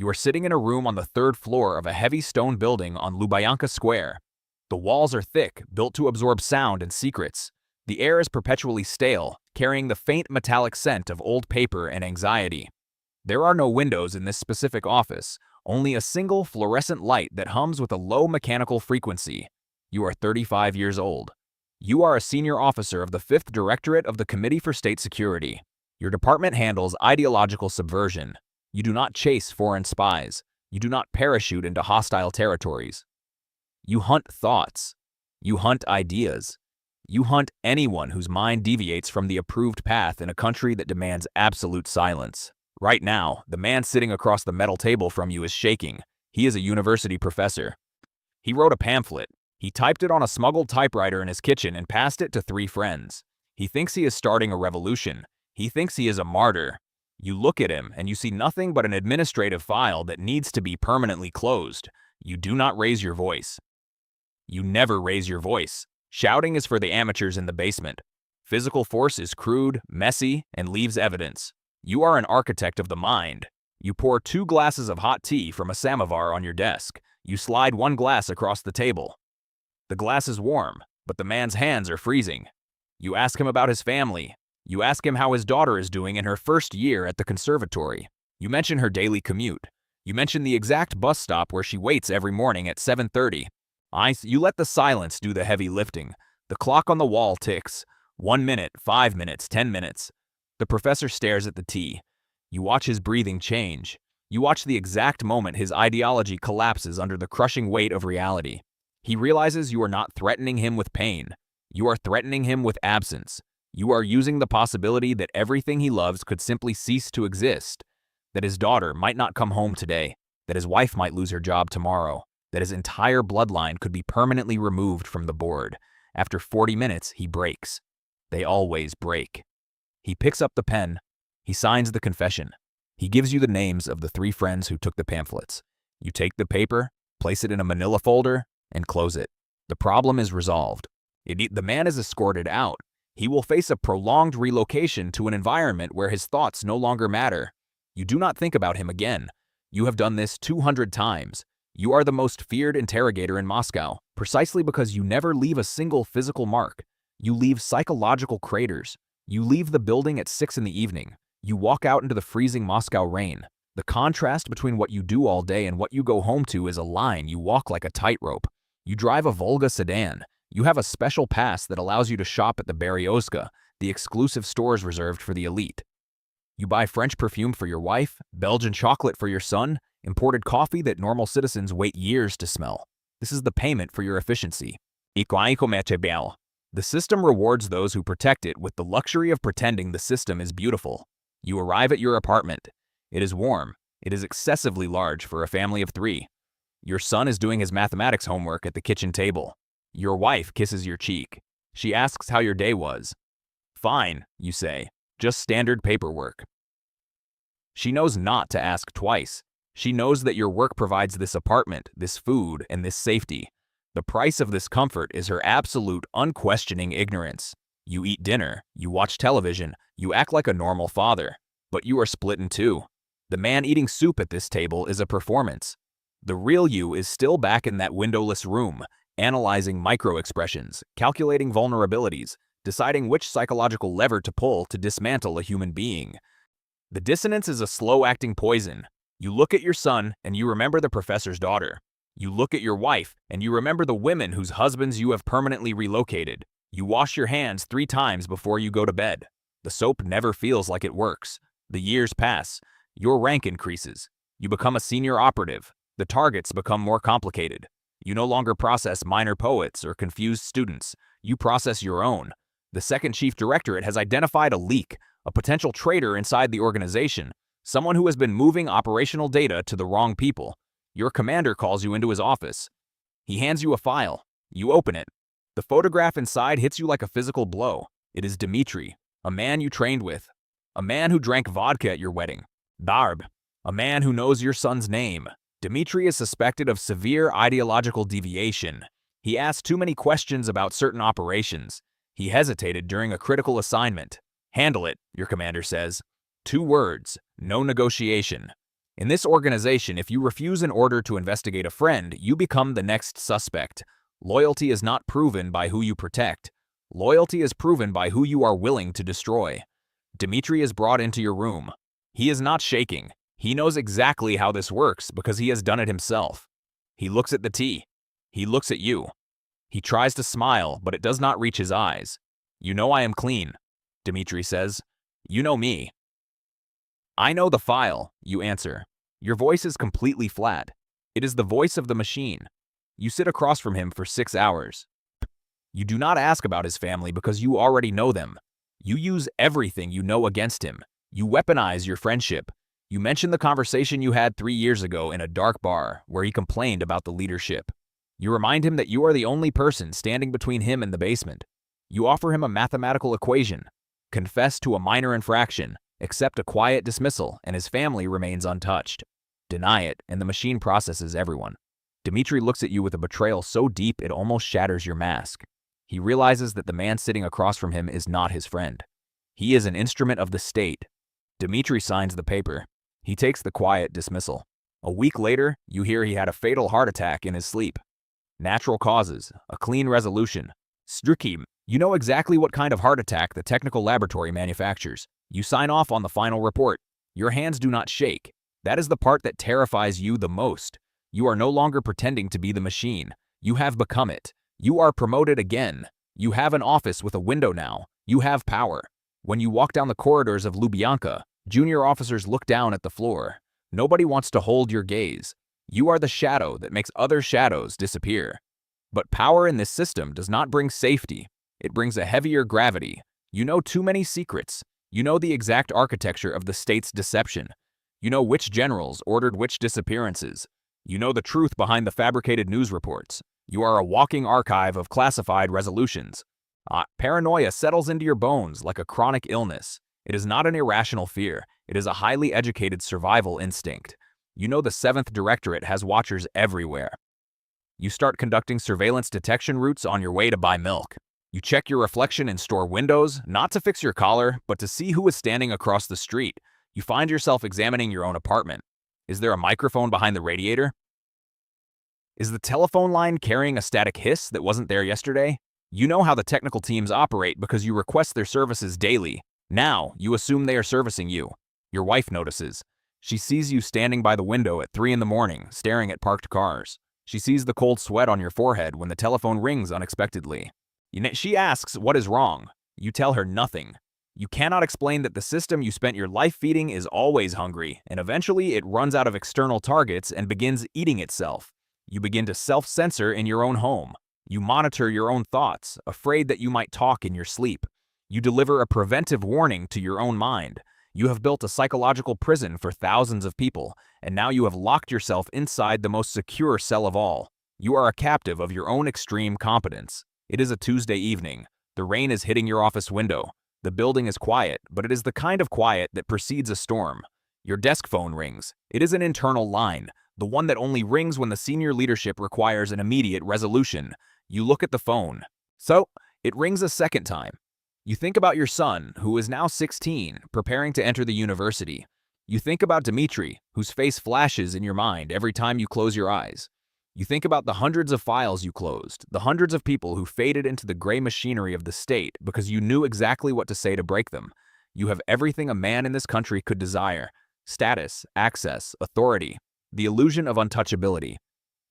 You are sitting in a room on the third floor of a heavy stone building on Lubyanka Square. The walls are thick, built to absorb sound and secrets. The air is perpetually stale, carrying the faint metallic scent of old paper and anxiety. There are no windows in this specific office, only a single fluorescent light that hums with a low mechanical frequency. You are 35 years old. You are a senior officer of the 5th Directorate of the Committee for State Security. Your department handles ideological subversion. You do not chase foreign spies. You do not parachute into hostile territories. You hunt thoughts. You hunt ideas. You hunt anyone whose mind deviates from the approved path in a country that demands absolute silence. Right now, the man sitting across the metal table from you is shaking. He is a university professor. He wrote a pamphlet. He typed it on a smuggled typewriter in his kitchen and passed it to 3 friends. He thinks he is starting a revolution. He thinks he is a martyr. You look at him and you see nothing but an administrative file that needs to be permanently closed. You do not raise your voice. You never raise your voice. Shouting is for the amateurs in the basement. Physical force is crude, messy, and leaves evidence. You are an architect of the mind. You pour 2 glasses of hot tea from a samovar on your desk. You slide 1 glass across the table. The glass is warm, but the man's hands are freezing. You ask him about his family. You ask him how his daughter is doing in her first year at the conservatory. You mention her daily commute. You mention the exact bus stop where she waits every morning at 7:30. You let the silence do the heavy lifting. The clock on the wall ticks. 1 minute, 5 minutes, 10 minutes. The professor stares at the tea. You watch his breathing change. You watch the exact moment his ideology collapses under the crushing weight of reality. He realizes you are not threatening him with pain. You are threatening him with absence. You are using the possibility that everything he loves could simply cease to exist, that his daughter might not come home today, that his wife might lose her job tomorrow, that his entire bloodline could be permanently removed from the board. After 40 minutes, he breaks. They always break. He picks up the pen. He signs the confession. He gives you the names of the 3 friends who took the pamphlets. You take the paper, place it in a manila folder, and close it. The problem is resolved. The man is escorted out. He will face a prolonged relocation to an environment where his thoughts no longer matter. You do not think about him again. You have done this 200 times. You are the most feared interrogator in Moscow, precisely because you never leave a single physical mark. You leave psychological craters. You leave the building at 6 in the evening. You walk out into the freezing Moscow rain. The contrast between what you do all day and what you go home to is a line you walk like a tightrope. You drive a Volga sedan. You have a special pass that allows you to shop at the Berezovka, the exclusive stores reserved for the elite. You buy French perfume for your wife, Belgian chocolate for your son, imported coffee that normal citizens wait years to smell. This is the payment for your efficiency. The system rewards those who protect it with the luxury of pretending the system is beautiful. You arrive at your apartment. It is warm. It is excessively large for a family of 3. Your son is doing his mathematics homework at the kitchen table. Your wife kisses your cheek. She asks how your day was. Fine, you say. Just standard paperwork. She knows not to ask twice. She knows that your work provides this apartment, this food, and this safety. The price of this comfort is her absolute, unquestioning ignorance. You eat dinner, you watch television, you act like a normal father. But you are split in 2. The man eating soup at this table is a performance. The real you is still back in that windowless room, analyzing micro-expressions, calculating vulnerabilities, deciding which psychological lever to pull to dismantle a human being. The dissonance is a slow-acting poison. You look at your son and you remember the professor's daughter. You look at your wife and you remember the women whose husbands you have permanently relocated. You wash your hands 3 times before you go to bed. The soap never feels like it works. The years pass. Your rank increases. You become a senior operative. The targets become more complicated. You no longer process minor poets or confused students. You process your own. The 2nd Chief Directorate has identified a leak, a potential traitor inside the organization, someone who has been moving operational data to the wrong people. Your commander calls you into his office. He hands you a file. You open it. The photograph inside hits you like a physical blow. It is Dmitri, a man you trained with, a man who drank vodka at your wedding. Darb, a man who knows your son's name. Dmitri is suspected of severe ideological deviation. He asked too many questions about certain operations. He hesitated during a critical assignment. Handle it, your commander says. 2 words, no negotiation. In this organization, if you refuse an order to investigate a friend, you become the next suspect. Loyalty is not proven by who you protect. Loyalty is proven by who you are willing to destroy. Dmitri is brought into your room. He is not shaking. He knows exactly how this works because he has done it himself. He looks at the tea. He looks at you. He tries to smile, but it does not reach his eyes. "You know I am clean," Dmitri says. "You know me." "I know the file," you answer. Your voice is completely flat. It is the voice of the machine. You sit across from him for 6 hours. You do not ask about his family because you already know them. You use everything you know against him. You weaponize your friendship. You mention the conversation you had 3 years ago in a dark bar where he complained about the leadership. You remind him that you are the only person standing between him and the basement. You offer him a mathematical equation. Confess to a minor infraction, accept a quiet dismissal, and his family remains untouched. Deny it, and the machine processes everyone. Dmitri looks at you with a betrayal so deep it almost shatters your mask. He realizes that the man sitting across from him is not his friend. He is an instrument of the state. Dmitri signs the paper. He takes the quiet dismissal. A week later, you hear he had a fatal heart attack in his sleep. Natural causes, a clean resolution. Strukim, you know exactly what kind of heart attack the technical laboratory manufactures. You sign off on the final report. Your hands do not shake. That is the part that terrifies you the most. You are no longer pretending to be the machine. You have become it. You are promoted again. You have an office with a window now. You have power. When you walk down the corridors of Lubyanka, junior officers look down at the floor. Nobody wants to hold your gaze. You are the shadow that makes other shadows disappear. But power in this system does not bring safety. It brings a heavier gravity. You know too many secrets. You know the exact architecture of the state's deception. You know which generals ordered which disappearances. You know the truth behind the fabricated news reports. You are a walking archive of classified resolutions. Paranoia settles into your bones like a chronic illness. It is not an irrational fear. It is a highly educated survival instinct. You know the 7th Directorate has watchers everywhere. You start conducting surveillance detection routes on your way to buy milk. You check your reflection in store windows, not to fix your collar, but to see who is standing across the street. You find yourself examining your own apartment. Is there a microphone behind the radiator? Is the telephone line carrying a static hiss that wasn't there yesterday? You know how the technical teams operate because you request their services daily. Now, you assume they are servicing you. Your wife notices. She sees you standing by the window at 3 in the morning, staring at parked cars. She sees the cold sweat on your forehead when the telephone rings unexpectedly. She asks what is wrong. You tell her nothing. You cannot explain that the system you spent your life feeding is always hungry, and eventually it runs out of external targets and begins eating itself. You begin to self-censor in your own home. You monitor your own thoughts, afraid that you might talk in your sleep. You deliver a preventive warning to your own mind. You have built a psychological prison for thousands of people, and now you have locked yourself inside the most secure cell of all. You are a captive of your own extreme competence. It is a Tuesday evening. The rain is hitting your office window. The building is quiet, but it is the kind of quiet that precedes a storm. Your desk phone rings. It is an internal line, the one that only rings when the senior leadership requires an immediate resolution. You look at the phone. So, it rings a second time. You think about your son, who is now 16, preparing to enter the university. You think about Dmitri, whose face flashes in your mind every time you close your eyes. You think about the hundreds of files you closed, the hundreds of people who faded into the gray machinery of the state because you knew exactly what to say to break them. You have everything a man in this country could desire: status, access, authority, the illusion of untouchability.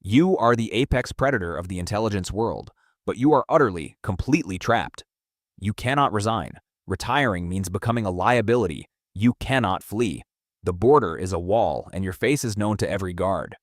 You are the apex predator of the intelligence world, but you are utterly, completely trapped. You cannot resign. Retiring means becoming a liability. You cannot flee. The border is a wall, and your face is known to every guard.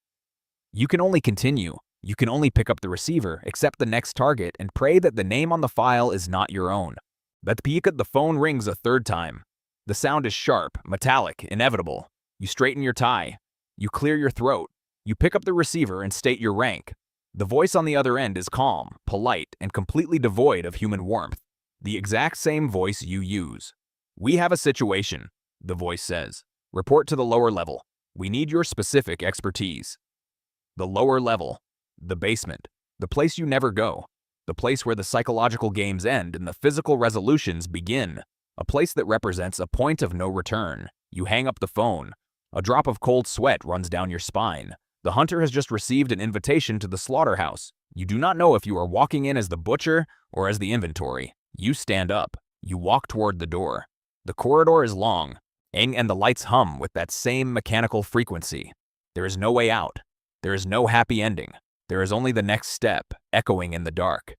You can only continue. You can only pick up the receiver, accept the next target, and pray that the name on the file is not your own. But the phone rings a third time. The sound is sharp, metallic, inevitable. You straighten your tie. You clear your throat. You pick up the receiver and state your rank. The voice on the other end is calm, polite, and completely devoid of human warmth. The exact same voice you use. "We have a situation," the voice says. "Report to the lower level. We need your specific expertise." The lower level. The basement. The place you never go. The place where the psychological games end and the physical resolutions begin. A place that represents a point of no return. You hang up the phone. A drop of cold sweat runs down your spine. The hunter has just received an invitation to the slaughterhouse. You do not know if you are walking in as the butcher or as the inventory. You stand up. You walk toward the door. The corridor is long, and the lights hum with that same mechanical frequency. There is no way out. There is no happy ending. There is only the next step, echoing in the dark.